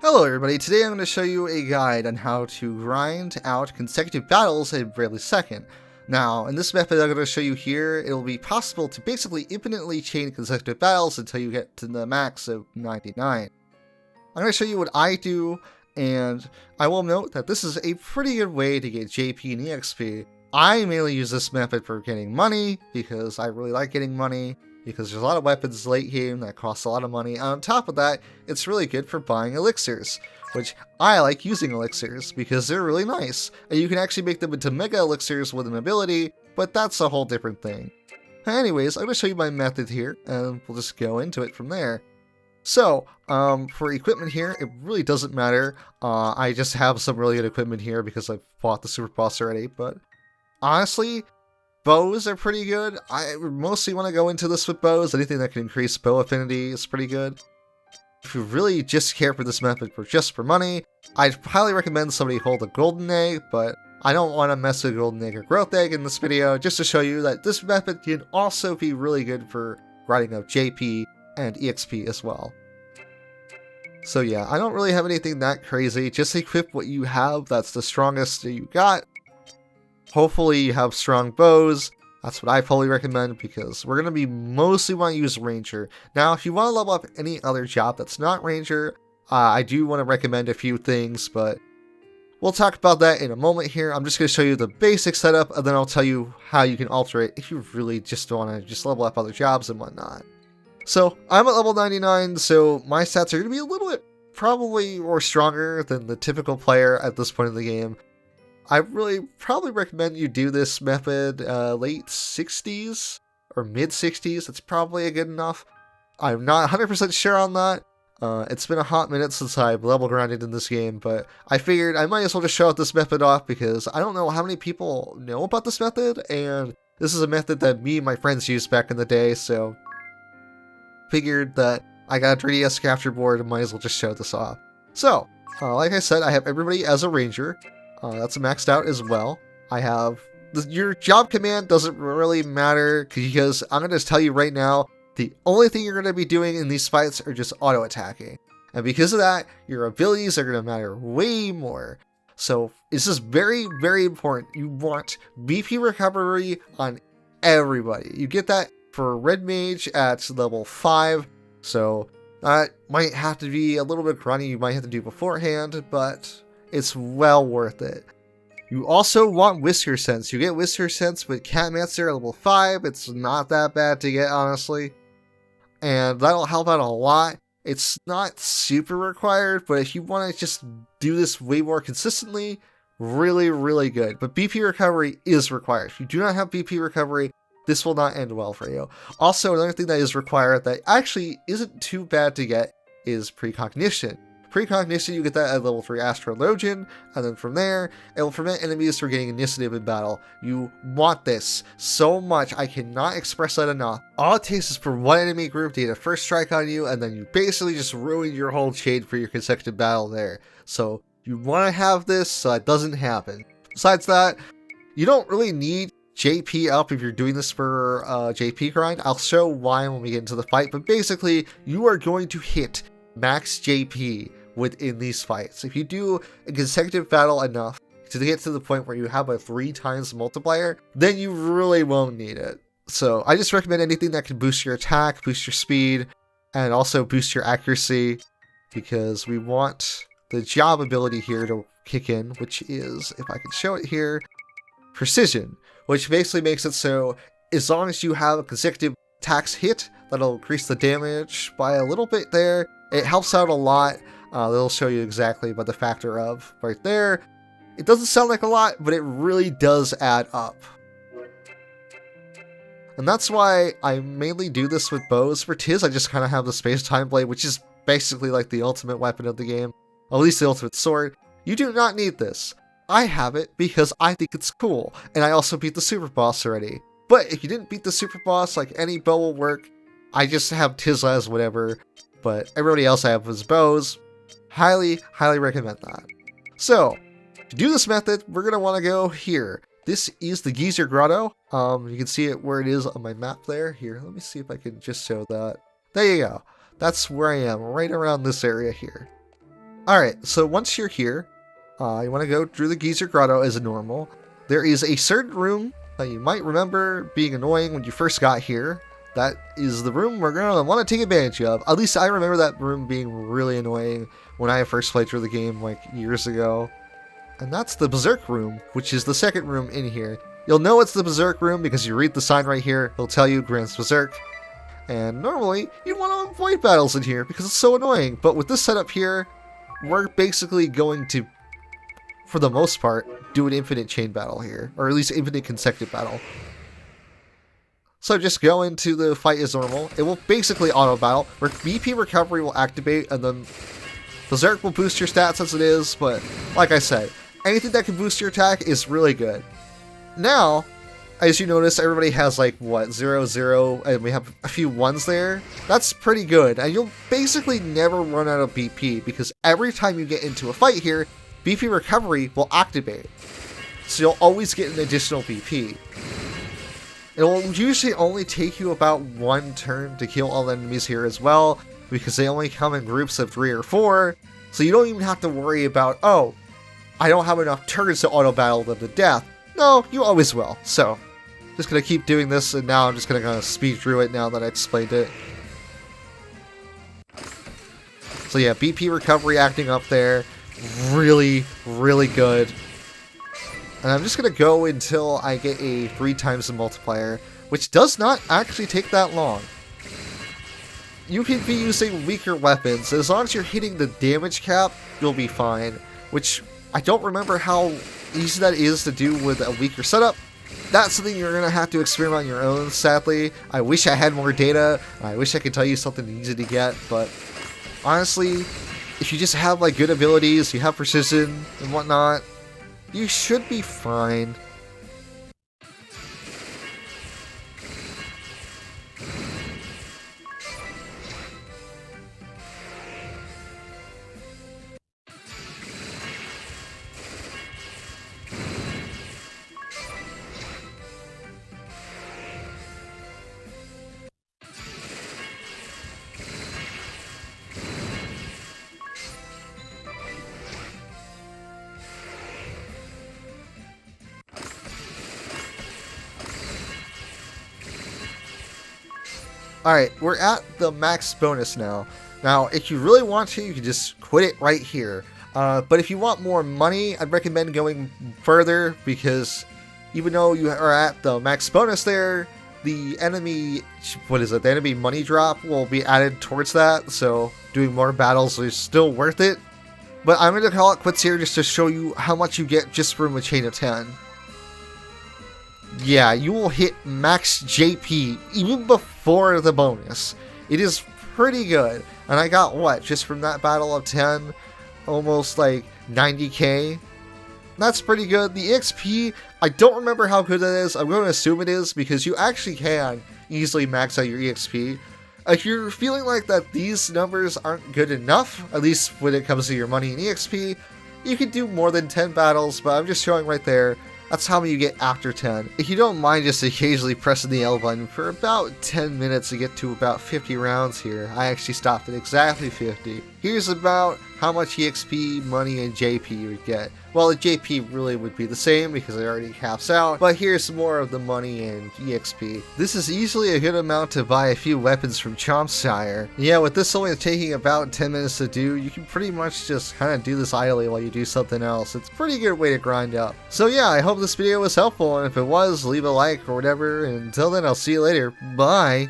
Hello everybody, today I'm going to show you a guide on how to grind out consecutive battles in Bravely Second. Now, in this method I'm going to show you here, it will be possible to basically infinitely chain consecutive battles until you get to the max of 99. I'm going to show you what I do, and I will note that this is a pretty good way to get JP and EXP. I mainly use this method for getting money, because I really like getting money, because there's a lot of weapons late game that cost a lot of money. And on top of that, it's really good for buying elixirs, which I like using elixirs because they're really nice, and you can actually make them into mega elixirs with an ability, but that's a whole different thing. Anyways, I'm going to show you my method here, and we'll just go into it from there. So, for equipment here, it really doesn't matter. I just have some really good equipment here because I've bought the super boss already, but honestly, bows are pretty good. I mostly want to go into this with bows. Anything that can increase bow affinity is pretty good. If you really just care for this method just for money, I'd highly recommend somebody hold a golden egg, but I don't want to mess with golden egg or growth egg in this video, just to show you that this method can also be really good for grinding up JP and EXP as well. So yeah, I don't really have anything that crazy. Just equip what you have that's the strongest that you got. Hopefully you have strong bows. That's what I probably recommend because we're going to be mostly want to use Ranger. Now, if you want to level up any other job that's not Ranger, I do want to recommend a few things, but we'll talk about that in a moment here. I'm just going to show you the basic setup, and then I'll tell you how you can alter it if you really just want to just level up other jobs and whatnot. So, I'm at level 99, so my stats are going to be a little bit probably more stronger than the typical player at this point in the game. I really probably recommend you do this method late 60s or mid 60s. That's probably good enough. I'm not 100% sure on that. It's been a hot minute since I've level grinded in this game, but I figured I might as well just show out this method off because I don't know how many people know about this method, and this is a method that me and my friends used back in the day, so figured that I got a 3DS capture board and might as well just show this off. So, like I said, I have everybody as a ranger. That's maxed out as well. I have your job command doesn't really matter because I'm going to tell you right now, the only thing you're going to be doing in these fights are just auto attacking. And because of that, your abilities are going to matter way more. So this is very, very important. You want BP recovery on everybody. You get that for Red Mage at level 5. So that might have to be a little bit grunty. You might have to do beforehand, but it's well worth it. You also want Whisker Sense. You get Whisker Sense with Catmancer at level 5. It's not that bad to get, honestly. And that'll help out a lot. It's not super required, but if you want to just do this way more consistently, really, really good. But BP recovery is required. If you do not have BP recovery, this will not end well for you. Also, another thing that is required that actually isn't too bad to get is Precognition. Precognition, you get that at level 3 Astrologian, and then from there, it will prevent enemies from getting initiative in battle. You want this so much, I cannot express that enough. All it takes is for one enemy group to get a first strike on you, and then you basically just ruin your whole chain for your consecutive battle there. So, you want to have this so that doesn't happen. Besides that, you don't really need JP up if you're doing this for JP grind. I'll show why when we get into the fight, but basically, you are going to hit max JP within these fights. If you do a consecutive battle enough to get to the point where you have a 3 times multiplier, then you really won't need it. So I just recommend anything that can boost your attack, boost your speed, and also boost your accuracy, because we want the job ability here to kick in, which is, if I can show it here, Precision, which basically makes it so as long as you have a consecutive attacks hit, that'll increase the damage by a little bit there. It helps out a lot. They'll show you exactly by the factor of right there. It doesn't sound like a lot, but it really does add up. And that's why I mainly do this with bows. For Tiz, I just kind of have the Space-Time Blade, which is basically like the ultimate weapon of the game. At least the ultimate sword. You do not need this. I have it because I think it's cool, and I also beat the super boss already. But if you didn't beat the super boss, like any bow will work. I just have Tizla as whatever, but everybody else I have was bows. Highly, highly recommend that. So, to do this method, we're going to want to go here. This is the Geyser Grotto. You can see it where it is on my map there. Here, let me see if I can just show that. There you go. That's where I am, right around this area here. Alright, so once you're here, you want to go through the Geyser Grotto as normal. There is a certain room that you might remember being annoying when you first got here. That is the room we're going to want to take advantage of. At least I remember that room being really annoying when I first played through the game like years ago. And that's the Berserk room, which is the second room in here. You'll know it's the Berserk room because you read the sign right here. It'll tell you grants Berserk. And normally, you'd want to avoid battles in here because it's so annoying. But with this setup here, we're basically going to, for the most part, do an infinite chain battle here. Or at least infinite consecutive battle. So just go into the fight as normal. It will basically auto battle, where BP recovery will activate, and then Berserk will boost your stats as it is, but like I said, anything that can boost your attack is really good. Now, as you notice, everybody has like, what, 0, 0, and we have a few 1s there. That's pretty good, and you'll basically never run out of BP, because every time you get into a fight here, BP recovery will activate. So you'll always get an additional BP. It will usually only take you about 1 turn to kill all the enemies here as well, because they only come in groups of 3 or 4, so you don't even have to worry about, oh, I don't have enough turns to auto-battle them to death. No, you always will. So, just gonna keep doing this, and now I'm just gonna kind of speed through it now that I explained it. So yeah, BP recovery acting up there, really, really good. And I'm just going to go until I get a 3 times the multiplier, which does not actually take that long. You can be using weaker weapons. As long as you're hitting the damage cap, you'll be fine. Which, I don't remember how easy that is to do with a weaker setup. That's something you're going to have to experiment on your own, sadly. I wish I had more data. I wish I could tell you something easy to get, but honestly, if you just have like good abilities, you have precision and whatnot, you should be fine. Alright, we're at the max bonus now. Now, if you really want to, you can just quit it right here. But if you want more money, I'd recommend going further, because even though you are at the max bonus there, the enemy, the enemy money drop will be added towards that, so doing more battles is still worth it. But I'm going to call it quits here just to show you how much you get just from a chain of 10. Yeah, you will hit max JP even before the bonus. It is pretty good. And I got what? Just from that battle of 10? Almost like 90k? That's pretty good. The EXP, I don't remember how good that is. I'm going to assume it is because you actually can easily max out your EXP. If you're feeling like that these numbers aren't good enough, at least when it comes to your money and EXP, you can do more than 10 battles, but I'm just showing right there. That's how many you get after 10. If you don't mind just occasionally pressing the L button for about 10 minutes to get to about 50 rounds here, I actually stopped at exactly 50. Here's about how much EXP, money, and JP you would get. Well, the JP really would be the same because it already caps out, but here's more of the money and EXP. This is easily a good amount to buy a few weapons from Chompshire. Yeah, with this only taking about 10 minutes to do, you can pretty much just kind of do this idly while you do something else. It's a pretty good way to grind up. So yeah, I hope this video was helpful, and if it was, leave a like or whatever, and until then, I'll see you later. Bye!